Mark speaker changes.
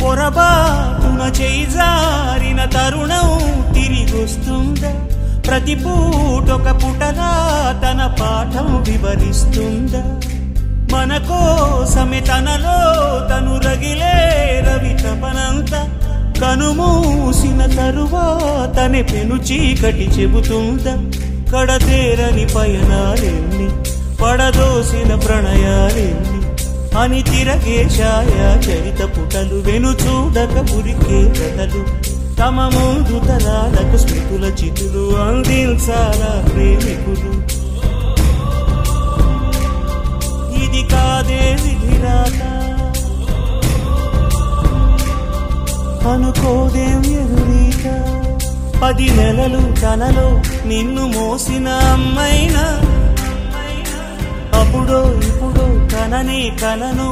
Speaker 1: పొరబాటున చేజారిన తరుణం తిరిగొస్తుందా ప్రతి పూటొక పుటలా తన పాఠం వివరిస్తుందా మన కోసమే తనలో తను రగిలే రవి తపనంత కనుమూసిన తరువాతనే పెను చీకటి చెబుతుందా కడతేరని పయనాలెన్ని పడదోసిన ప్రణయాలెన్ని అని తిరగే ఛాయా చరిత పుటలు వెను చూడక పురికే కథలు తమ ముందు తరాలకు స్మృతుల చితులు అందించాలా ప్రేమికులు ఇది కాదే విధిరాత అనుకోదేం ఎదురీత 10 నెలలు తనలో నిన్ను మోసిన అమ్మైనా అప్పుడో ఇప్పుడో కననే కలను